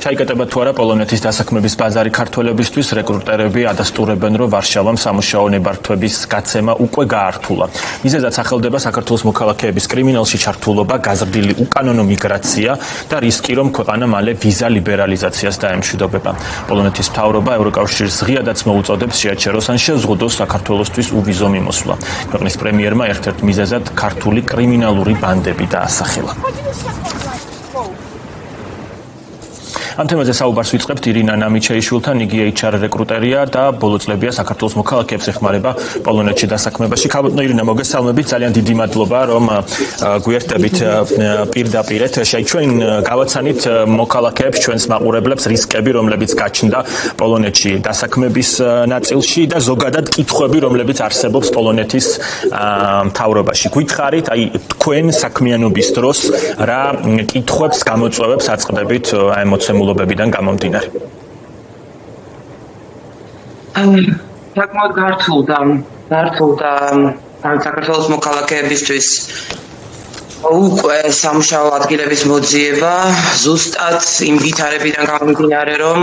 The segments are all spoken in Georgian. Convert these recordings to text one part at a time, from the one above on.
ჩაიკეტება თუ არა პოლონეთის დასაქმების ბაზარი ქართველებისთვის, რეკრუტერები ადასტურებენ, რომ ვარშავამ სამუშაო ნებართვების გაცემა უკვე გაართულა. მიზეზად სახელდება საქართველოს მოქალაქეების კრიმინალში ჩართულობა, გაზრდილი უკანონო მიგრაცია და რისკი, რომ ქვეყანა მალე ვიზა ლიბერალიზაციას დაემშვიდობება. პოლონეთის მთავრობა ევროკავშირს ღიადაც მოუწოდებს შეაჩეროს ან შეზღუდოს საქართველოსთვის უვიზო მიმოსვლა. ქვეყნის პრემიერმა ერთ-ერთ მიზეზად ქართული კრიმინალური ბანდები დაასახელა. ამ თემაზე საუბარს ვიწყებთ ირინა ნამიჩეიშვილთან, იგი HR რეკრუტერია და ბოლო წლებია საქართველოს მოქალაქეებს ეხმარება პოლონეთში დასაქმებაში. ქალბატონო ირინა, მოგესალმებით, ძალიან დიდი მადლობა, რომ გვერდებით პირდაპირ ეთერში. ჩვენ გავაცანით მოქალაქეებს, ჩვენს მაყურებლებს რისკები, რომლებიც გაჩნდა პოლონეთში დასაქმების ნაწილში და ზოგადად კითხვები, რომლებიც არსებობს პოლონეთის მთავრობაში. გვითხარით, აი თქვენ საქმიანობის დროს რა კითხვებს გამოწვევებს აწყდებით აი მოცემულობებიდან გამომდინარე? საკმაოდ გართულდა საქართველოს მოქალაქეებისთვის უკვე სამუშაო ადგილების მოძიება, ზუსტად იმ ვითარებიდან გამომდინარე, რომ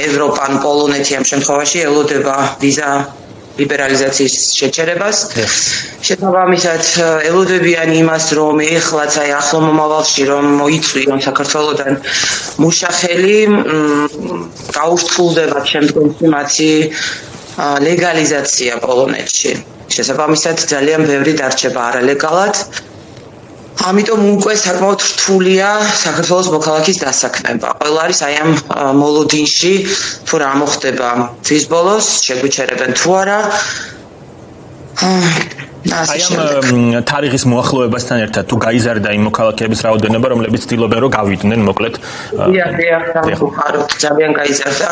ევროპა ან პოლონეთი ამ შემთხვევაში ელოდება ვიზა ლიბერალიზაციის შეჩერებას. შესაბამისად, ელოდებიან იმას, რომ ეხლაც აი ახლო მომავალში რომ მოიწვიონ საქართველოდან მუშახელი, გაურთულდება შემდგომში მათი ლეგალიზაცია პოლონეთში. შესაბამისად, ძალიან ბევრი დარჩება არალეგალად. ამიტომ უკვე საკმაოდ რთულია საქართველოს მოქალაქის დასაქმება. ყველა არის აი ამ მოლოდინში, თუ რა მოხდება თვის ბოლოს, შეგვიჩერებენ თუ არა. აი ამ თარიღის მოახლოებასთან ერთად თუ გაიზარდა იმ მოქალაქეების რაოდენობა, რომლებიც ცდილობენ რომ გავიდნენ, მოკლედ. დიახ, ძალიან გაიზარდა.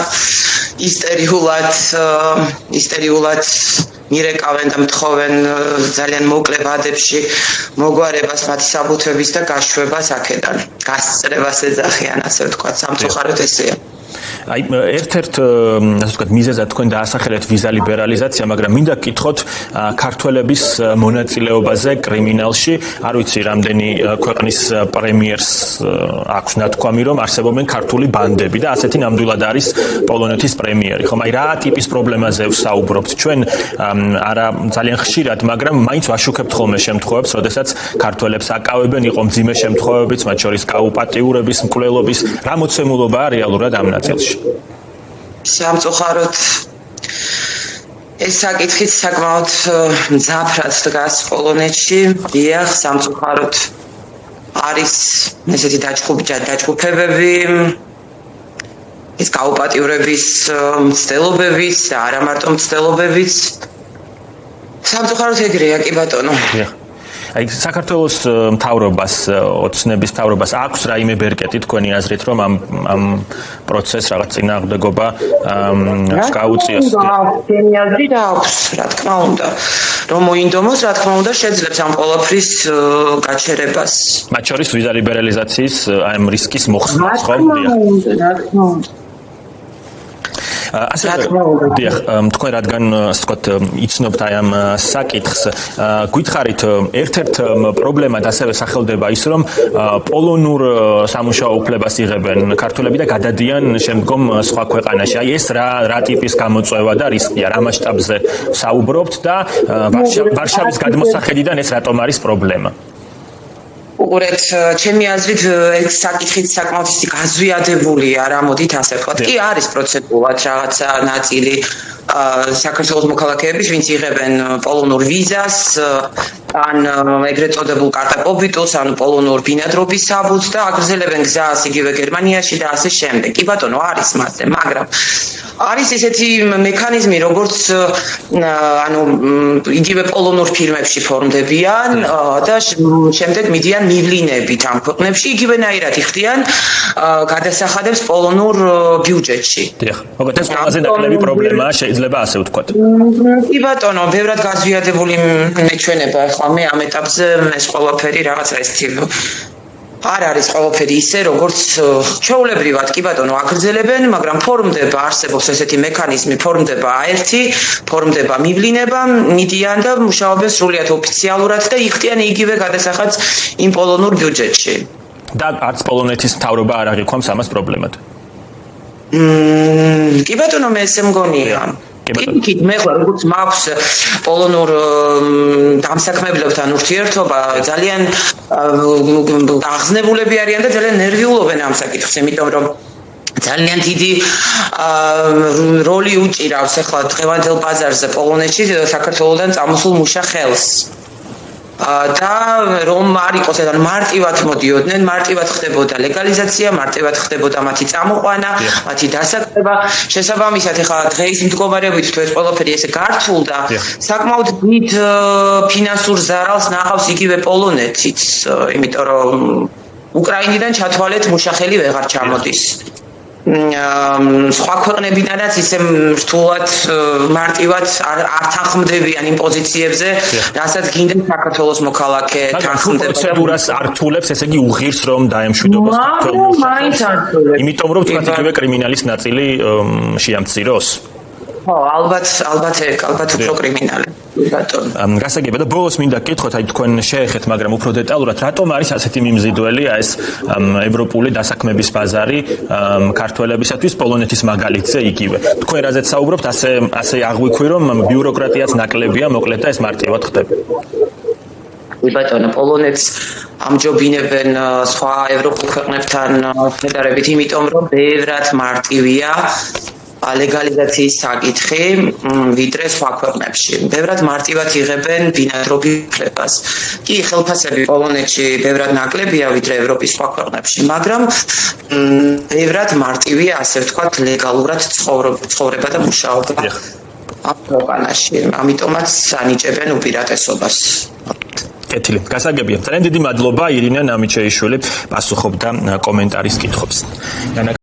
ისტორიულად მირეკავენ და მთხოვენ ძალიან მოკლე ვადებში მოგვარებას მათი საბუთების და გაშვებას აქედან. გასწრებას ეძახიან, ასე ვთქვათ, სამწუხაროდ ესეა. აი ერთ-ერთ ასე ვთქვათ მიზეზად თქვენ დაასახელეთ ვიზა ლიბერალიზაცია, მაგრამ მინდა გკითხოთ ქართველების მონაწილეობაზე კრიმინალში. არ ვიცი, რამდენი ქვეყნის პრემიერს აქვს ნათქვამი, რომ არსებობენ ქართული ბანდები და ასეთი ნამდვილად არის პოლონეთის პრემიერი. ხომ აი რა ტიპის პრობლემაზე ვსაუბრობთ ჩვენ? არა ძალიან ხშირად, მაგრამ მაინც ვაშუქებთ ხოლმე შემთხვევებს, როდესაც ქართველებს აკავებენ, იყო მძიმე შემთხვევებიც, მათ შორის გაუპატიურების, მკვლელობის. რა მოცემულობაა რეალურად ამ ნაწილში? სამწუხაროდ ეს საკითხიც საკმაოდ მძაფრად დგას პოლონეთში. დიახ, სამწუხაროდ არის ესეთი დაჯგუფებები, ეს გაუპატიურების მცდელობებიც და არა მარტო მცდელობებიც. სამწუხაროდ ეგრეა, კი ბატონო. აი საქართველოს მთავრობას, ოცნების მთავრობას აქვს რაიმე ბერკეტი თქვენი აზრით, რომ ამ პროცესს რაღაც წინააღმდეგობა გაუწიოს? ჩემი აზრით აქვს, რა თქმა უნდა. რომ მოინდომოს, რა თქმა უნდა, შეძლებს ამ ყველაფრის გაჩერებას. მათ შორის ვიზა ლიბერალიზაციის ამ რისკის მოხსნას, ხო? რა თქმა უნდა. ასე დიახ, თქვენ რადგან ასე ვთქვათ იცნობთ აი ამ საკითხს, გითხარით ერთ-ერთ პრობლემად ასევე სახელდება ის, რომ პოლონურ სამუშაო უფლებას იღებენ ქართველები და გადადიან შემდგომ სხვა ქვეყანაში. აი ეს რა ტიპის გამოწვევა და რისკია, რა მასშტაბზე საუბრობთ და ვარშავის გადმოსახედიდან ეს რატომ არის პრობლემა? უყურეთ, ჩემი აზრით ეს საკითხიც საკმაოდ გაზვიადებულია, რა მოდით ასე ვთქვათ. კი არის პროცედურად რაღაცა ნაწილი საქართველოს მოქალაქეების, ვინც იღებენ პოლონურ ვიზას, ან ეგრეთ წოდებულ კარტა პობიტუს, ან პოლონურ ბინადრობის საბუთს და აგრძელებენ გზას იგივე გერმანიაში და ასე შემდეგ. კი ბატონო, არის მასზე, მაგრამ არის ესეთი მექანიზმი, როგორც ანუ იგივე პოლონურ ფირმებში ფორმდებიან და შემდეგ მიდიან მივლინებით ამ ქვეყნებში, იგივენაირად იხდიან გადასახადებს პოლონურ ბიუჯეტში. დიახ, მოკლედ ეს ყველაზე ნაკლები პრობლემაა, შეიძლება ასე ვთქვათ. კი ბატონო, ბევრად გაზვიადებული მეჩვენება ახლა მე ამ ეტაპზე ეს ყველაფერი რაღაცა ესეთი არ არის ყველაფერი ისე, როგორც ჩვეულებრივად, კი ბატონო, აგრძელებენ, მაგრამ ფორმდება, არსებობს ესეთი მექანიზმი, ფორმდება აერთი, ფორმდება მივლინება, მიდიან და მუშაობენ სრულიად ოფიციალურად და იხდიან იგივე გადასახადს იმ პოლონურ ბიუჯეტში. და არც პოლონეთის მთავრობა არ აღიქვამს ამას პრობლემად. კი ბატონო, მე ესე მგონია. კი, მე ხო როგორც მაქვს პოლონურ დამსაქმებლებთან ურთიერთობა, ძალიან აღზნებულები არიან და ძალიან ნერვიულობენ ამ საკითხს, იმიტომ რომ ძალიან დიდი როლი უჭირავს ახლა დღევანდელ ბაზარზე პოლონეთში საქართველოსთან წამოსულ მუშა ხელს. და რომ არ იყოს ეს მარტივად მოდიოდნენ, მარტივად ხდებოდა ლეგალიზაცია, მარტივად ხდებოდა მათი წამოყვანა, მათი დასაქმება. შესაბამისად, ახლა დღეის მდგომარეობით თუ ეს ყველაფერი ესე გართულდა, საკმაოდ დიდ ფინანსურ ზარალს ნახავს იგივე პოლონეთიც, იმიტომ რომ უკრაინიდან ჩათვალეთ მუშახელი ვეღარ ჩამოდის. სხვა ქვეყნებიდანაც ისე რთულად მარტივად არ თანხმდებიან იმ პოზიციებზე, რასაც გინდა საქართველოს მოქალაქე თანხმდება. პროცედურას ართულებს, ესე იგი უღირს რომ დაემშვიდობას საქართველოს. მაინც ართულებს. იმიტომ რომ თქვა იგივე კრიმინალის ნაწილი შეამციროს. ხო, ალბათ უფრო კრიმინალი. გასაგებია და ბოლოს მინდა გკითხოთ, აი თქვენ შეეხეთ, მაგრამ უფრო დეტალურად, რატომ არის ასეთი მიმზიდველია ეს ევროპული დასაქმების ბაზარი ქართველებისათვის პოლონეთის მაგალითზე იგივე. თქვენ რაზეც საუბრობთ, ასე აღვიქვი, რომ ბიუროკრატიაც ნაკლებია, მოკლედ და ეს მარტივად ხდება. კი ბატონო, პოლონეთს ამჯობინებენ სხვა ევროპულ ქვეყნებთან შედარებით, იმიტომ რომ ბევრად მარტივია ლეგალიზაციის საკითხი ვიდრე სხვა ქვეყნებში. ბევრად მარტივად იღებენ ბინადრობის უფლებას. კი, ხელფასები პოლონეთში ბევრად ნაკლებია ვიდრე ევროპის სხვა ქვეყნებში, მაგრამ ბევრად მარტივია, ასე ვთქვათ, ლეგალურად ცხოვრება და მუშაობა ამ ქვეყანაში. ამიტომაც ანიჭებენ უპირატესობას. კეთილი. გასაგებია. ძალიან დიდი მადლობა ირინა ნამიჩეიშვილი პასუხობდა კომენტარის კითხვებს.